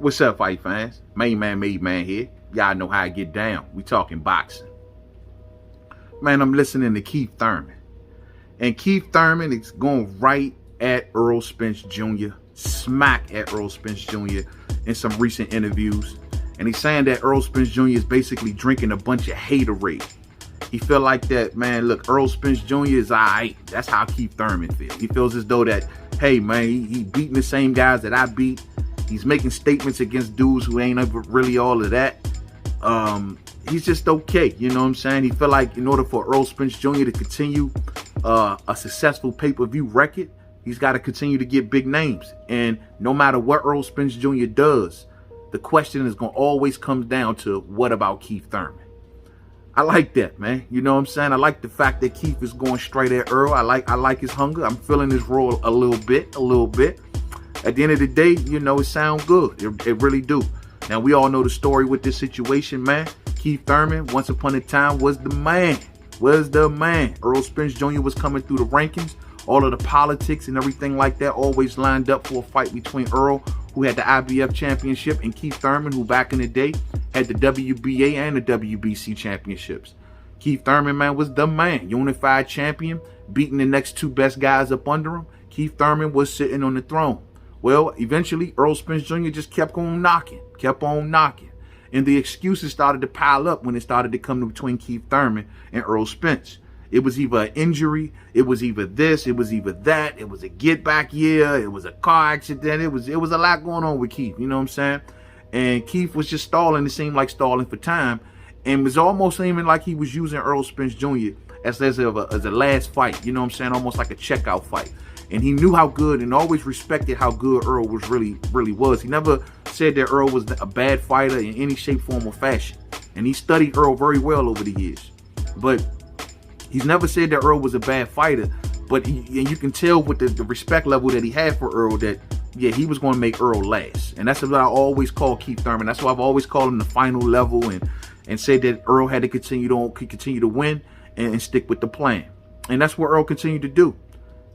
What's up, fight fans? Mainman Mademan here. Y'all know how I get down. We talking boxing. Man, I'm listening to Keith Thurman. And Keith Thurman is going right at Errol Spence Jr., smack at Errol Spence Jr. in some recent interviews. And he's saying that Errol Spence Jr. is basically drinking a bunch of haterade. He feel like that, man, look, Errol Spence Jr. is all right. That's how Keith Thurman feels. He feels as though that, hey, man, he beating the same guys that I beat. He's making statements against dudes who ain't ever really all of that. He's just okay, you know what I'm saying? He feel like in order for Errol Spence Jr. to continue a successful pay-per-view record, he's got to continue to get big names. And no matter what Errol Spence Jr. does, the question is going to always come down to, what about Keith Thurman? I like that, man. You know what I'm saying? I like the fact that Keith is going straight at Earl. I like his hunger. I'm feeling his role a little bit. At the end of the day, you know, it sounds good. It really do. Now, we all know the story with this situation, man. Keith Thurman, once upon a time, was the man. Errol Spence Jr. was coming through the rankings. All of the politics and everything like that always lined up for a fight between Earl, who had the IBF championship, and Keith Thurman, who back in the day had the WBA and the WBC championships. Keith Thurman, man, was the man. Unified champion, beating the next two best guys up under him. Keith Thurman was sitting on the throne. Well, eventually, Errol Spence Jr. just kept on knocking. And the excuses started to pile up when it started to come between Keith Thurman and Errol Spence. It was either an injury, it was either this, it was either that, it was a get back year, it was a car accident, it was a lot going on with Keith, you know what I'm saying? And Keith was just stalling, it seemed like stalling for time, and was almost seeming like he was using Errol Spence Jr. as a last fight, you know what I'm saying? Almost like a checkout fight. And he knew how good and always respected how good Earl was really was. He never said that Earl was a bad fighter in any shape, form, or fashion. And he studied Earl very well over the years. But he's never said that Earl was a bad fighter. But and you can tell with the respect level that he had for Earl that, yeah, he was going to make Earl last. And that's what I always call Keith Thurman. That's why I've always called him the final level and said that Earl had to continue to win and stick with the plan. And that's what Earl continued to do.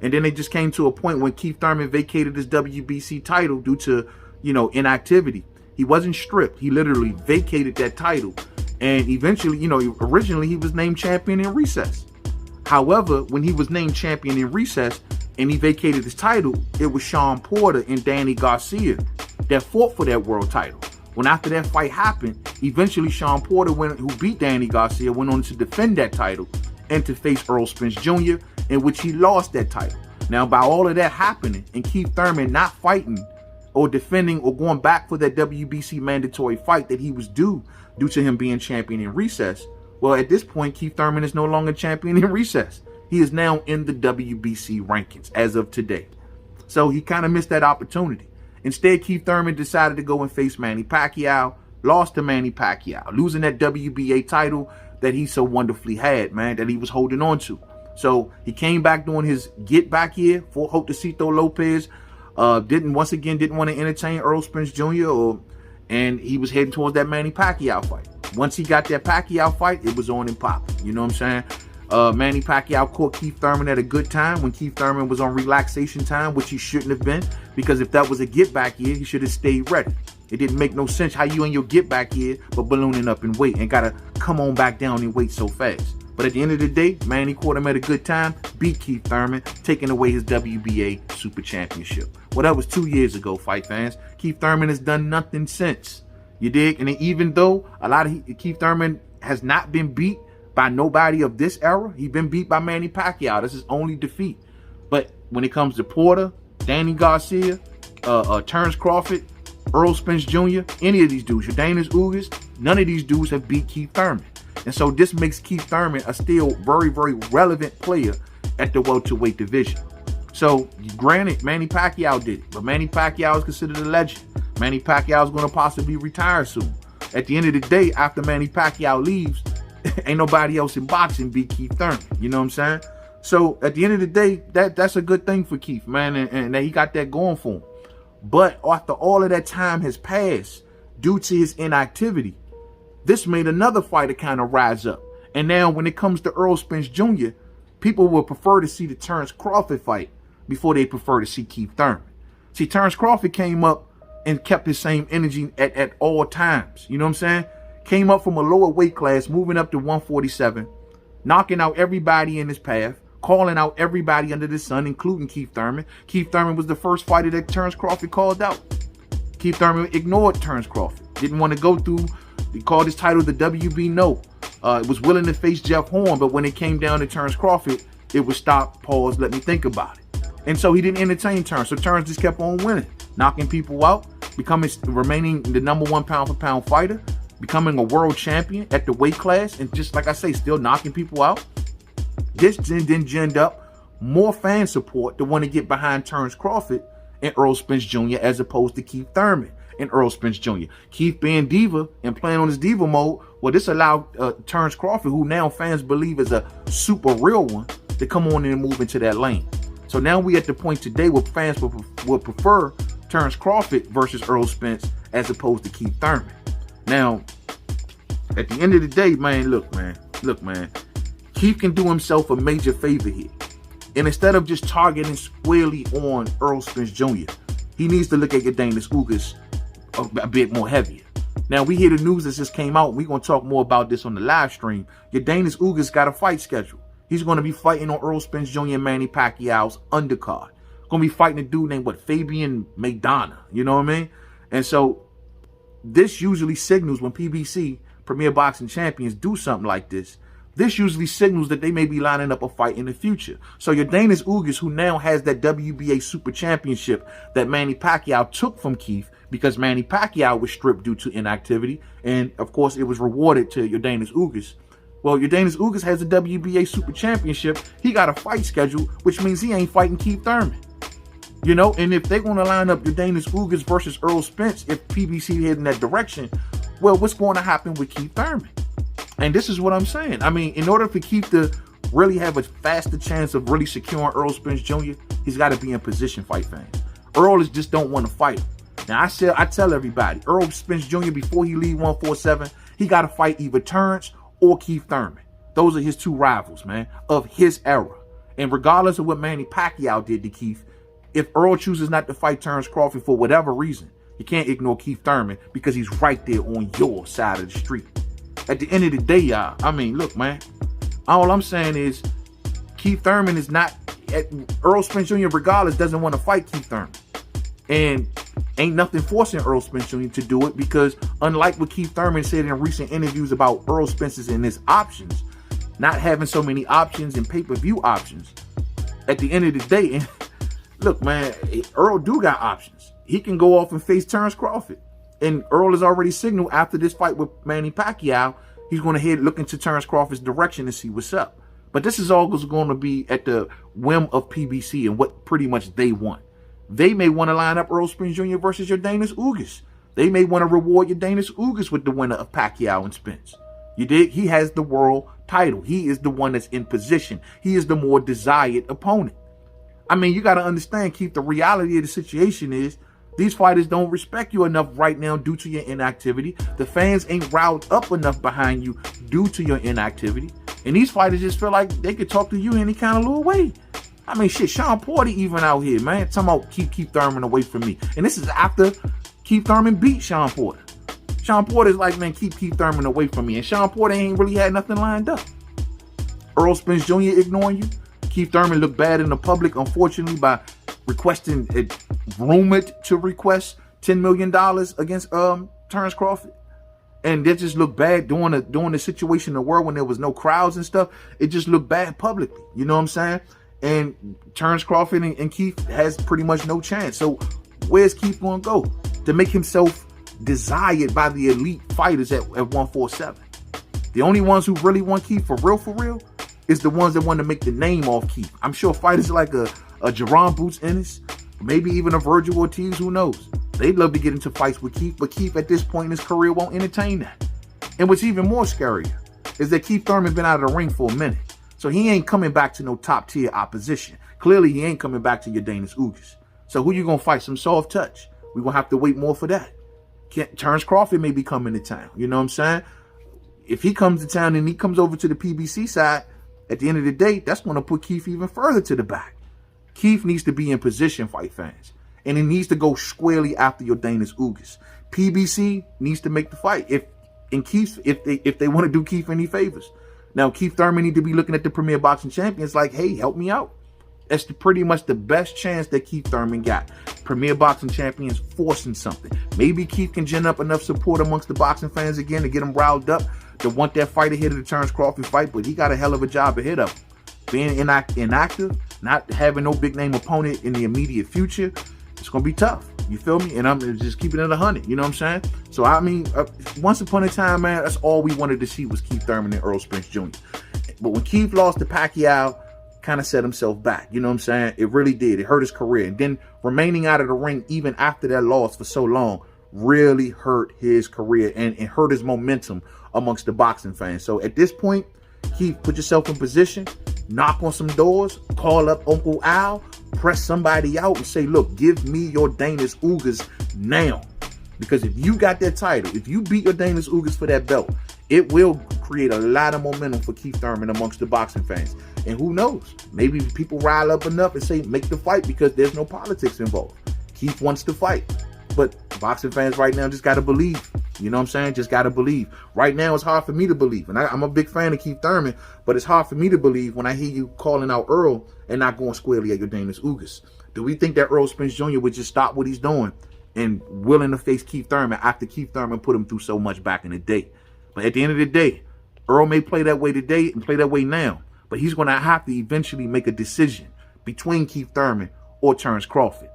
And then it just came to a point when Keith Thurman vacated his WBC title due to, you know, inactivity. He wasn't stripped. He literally vacated that title. And eventually, you know, originally he was named champion in recess. However, when he was named champion in recess and he vacated his title, it was Sean Porter and Danny Garcia that fought for that world title. When after that fight happened, eventually Sean Porter, who beat Danny Garcia, went on to defend that title and to face Errol Spence Jr., in which he lost that title. Now, by all of that happening and Keith Thurman not fighting or defending or going back for that WBC mandatory fight that he was due to him being champion in recess, well, at this point, Keith Thurman is no longer champion in recess. He is now in the WBC rankings as of today. So he kind of missed that opportunity. Instead, Keith Thurman decided to go and face Manny Pacquiao, lost to Manny Pacquiao, losing that WBA title that he so wonderfully had, man, that he was holding on to. So he came back doing his get back here for Josecito Lopez. Didn't want to entertain Errol Spence Jr. And he was heading towards that Manny Pacquiao fight. Once he got that Pacquiao fight, it was on and popping. You know what I'm saying? Manny Pacquiao caught Keith Thurman at a good time when Keith Thurman was on relaxation time, which he shouldn't have been, because if that was a get back here, he should have stayed ready. It didn't make no sense how you in your get back here, but ballooning up in weight and gotta come on back down in weight so fast. But at the end of the day, Manny caught him at a good time, beat Keith Thurman, taking away his WBA Super Championship. Well, that was 2 years ago, fight fans. Keith Thurman has done nothing since. You dig? And even though Keith Thurman has not been beat by nobody of this era, he's been beat by Manny Pacquiao. That's his only defeat. But when it comes to Porter, Danny Garcia, Terrence Crawford, Errol Spence Jr., any of these dudes, Yordenis Ugas, none of these dudes have beat Keith Thurman. And so this makes Keith Thurman a still very, very relevant player at the welterweight division. So, granted, Manny Pacquiao did it, but Manny Pacquiao is considered a legend. Manny Pacquiao is going to possibly retire soon. At the end of the day, after Manny Pacquiao leaves, ain't nobody else in boxing beat Keith Thurman. You know what I'm saying? So, at the end of the day, that's a good thing for Keith, man, and that he got that going for him. But after all of that time has passed, due to his inactivity, this made another fighter kind of rise up. And now when it comes to Errol Spence Jr., people will prefer to see the Terrence Crawford fight before they prefer to see Keith Thurman. See, Terrence Crawford came up and kept his same energy at all times. You know what I'm saying? Came up from a lower weight class, moving up to 147, knocking out everybody in his path, calling out everybody under the sun, including Keith Thurman. Keith Thurman was the first fighter that Terence Crawford called out. Keith Thurman ignored Terence Crawford. Didn't want to go through, he called his title the WB No. Was willing to face Jeff Horn, but when it came down to Terence Crawford, it was stop, pause, let me think about it. And so he didn't entertain Terence. So Terence just kept on winning, knocking people out, remaining the #1 pound-for-pound fighter, becoming a world champion at the weight class, and just like I say, still knocking people out. This then ginned up more fan support to want to get behind Terence Crawford and Errol Spence Jr. as opposed to Keith Thurman and Errol Spence Jr. Keith being diva and playing on his diva mode, well, this allowed Terence Crawford, who now fans believe is a super real one, to come on in and move into that lane. So now we at the point today where fans will prefer Terence Crawford versus Errol Spence as opposed to Keith Thurman. Now, at the end of the day, man, look, man, Keith can do himself a major favor here. And instead of just targeting squarely on Errol Spence Jr., he needs to look at Yordenis Ugas a bit more heavier. Now, we hear the news that just came out. We're going to talk more about this on the live stream. Yordenis Ugas got a fight schedule. He's going to be fighting on Errol Spence Jr. and Manny Pacquiao's undercard. Going to be fighting a dude named, Fabio Maidana. You know what I mean? And so this usually signals when PBC, Premier Boxing Champions, do something like this. This usually signals that they may be lining up a fight in the future. So Yordenis Ugas, who now has that WBA Super Championship that Manny Pacquiao took from Keith because Manny Pacquiao was stripped due to inactivity, and of course it was rewarded to Yordenis Ugas. Well, Yordenis Ugas has the WBA Super Championship. He got a fight schedule, which means he ain't fighting Keith Thurman. You know, and if they're going to line up Yordenis Ugas versus Errol Spence, if PBC head in that direction, well, what's going to happen with Keith Thurman? And this is what I'm saying. I mean, in order for Keith to really have a faster chance of really securing Errol Spence Jr., he's got to be in position, fight fans. Errol just don't want to fight him. Now, I tell everybody, Errol Spence Jr., before he leave 147, he got to fight either Terence or Keith Thurman. Those are his two rivals, man, of his era. And regardless of what Manny Pacquiao did to Keith, if Errol chooses not to fight Terence Crawford for whatever reason, you can't ignore Keith Thurman because he's right there on your side of the street. At the end of the day, y'all, I mean, look, man, all I'm saying is Keith Thurman is not, Errol Spence Jr. regardless doesn't want to fight Keith Thurman. And ain't nothing forcing Errol Spence Jr. to do it because unlike what Keith Thurman said in recent interviews about Errol Spence's and his options, not having so many options and pay-per-view options, at the end of the day, look, man, Errol do got options. He can go off and face Terence Crawford. And Errol has already signaled after this fight with Manny Pacquiao, he's going to head looking to Terence Crawford's direction to see what's up. But this is all going to be at the whim of PBC and what pretty much they want. They may want to line up Errol Spence Jr. versus Yordenis Ugas. They may want to reward Yordenis Ugas with the winner of Pacquiao and Spence. You dig? He has the world title. He is the one that's in position. He is the more desired opponent. I mean, you got to understand, Keith, the reality of the situation is these fighters don't respect you enough right now due to your inactivity. The fans ain't riled up enough behind you due to your inactivity. And these fighters just feel like they could talk to you any kind of little way. I mean, shit, Sean Porter even out here, man, talking about keep Keith Thurman away from me. And this is after Keith Thurman beat Sean Porter. Sean Porter's like, man, keep Keith Thurman away from me. And Sean Porter ain't really had nothing lined up. Errol Spence Jr. ignoring you. Keith Thurman looked bad in the public, unfortunately, by requesting, rumored to request $10 million against Terence Crawford. And that just looked bad during the situation in the world when there was no crowds and stuff. It just looked bad publicly. You know what I'm saying? And Terence Crawford and Keith has pretty much no chance. So where's Keith going to go to make himself desired by the elite fighters at 147? The only ones who really want Keith for real, is the ones that want to make the name off Keith. I'm sure fighters like a Jerron Boots Ennis, maybe even a Virgil Ortiz, who knows? They'd love to get into fights with Keith, but Keith at this point in his career won't entertain that. And what's even more scarier is that Keith Thurman's been out of the ring for a minute. So he ain't coming back to no top tier opposition. Clearly he ain't coming back to Yordenis Ugas. So who you gonna fight? Some soft touch? We're gonna have to wait more for that. Terence Crawford may be coming to town. You know what I'm saying? If he comes to town and he comes over to the PBC side, at the end of the day, that's going to put Keith even further to the back. Keith needs to be in position, fight fans. And it needs to go squarely after Yordenis Ugas. PBC needs to make the fight. If they want to do Keith any favors. Now, Keith Thurman need to be looking at the Premier Boxing Champions like, hey, help me out. That's pretty much the best chance that Keith Thurman got. Premier Boxing Champions forcing something. Maybe Keith can gin up enough support amongst the boxing fans again to get them riled up to want that fight ahead of the Terrence Crawford fight, but he got a hell of a job ahead of him. Being inactive, not having no big name opponent in the immediate future, it's going to be tough. You feel me? And I'm just keeping it 100. You know what I'm saying? So, I mean, once upon a time, man, that's all we wanted to see was Keith Thurman and Errol Spence Jr. But when Keith lost to Pacquiao, kind of set himself back. You know what I'm saying? It really did. It hurt his career. And then remaining out of the ring even after that loss for so long really hurt his career and hurt his momentum amongst the boxing fans. So at this point, Keith, put yourself in position, knock on some doors, call up Uncle Al, press somebody out and say, look, give me Yordenis Ugas now. Because if you got that title, if you beat Yordenis Ugas for that belt, it will create a lot of momentum for Keith Thurman amongst the boxing fans. And who knows? Maybe people rile up enough and say, make the fight because there's no politics involved. Keith wants to fight. But boxing fans right now just got to believe. You know what I'm saying? Just got to believe. Right now, it's hard for me to believe. And I'm a big fan of Keith Thurman, but it's hard for me to believe when I hear you calling out Earl and not going squarely at Yordenis Ugas. Do we think that Errol Spence Jr. would just stop what he's doing and willing to face Keith Thurman after Keith Thurman put him through so much back in the day? But at the end of the day, Earl may play that way today and play that way now, but he's going to have to eventually make a decision between Keith Thurman or Terrence Crawford.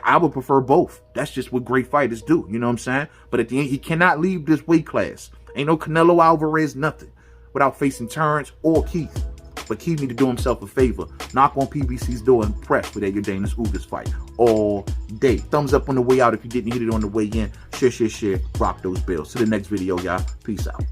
I would prefer both. That's just what great fighters do. You know what I'm saying? But at the end, he cannot leave this weight class. Ain't no Canelo Alvarez, nothing, without facing Terrence or Keith. But Keith need to do himself a favor. Knock on PBC's door and press for that Yordenis Ugas fight all day. Thumbs up on the way out if you didn't hit it on the way in. Share. Rock those bells. To the next video, y'all. Peace out.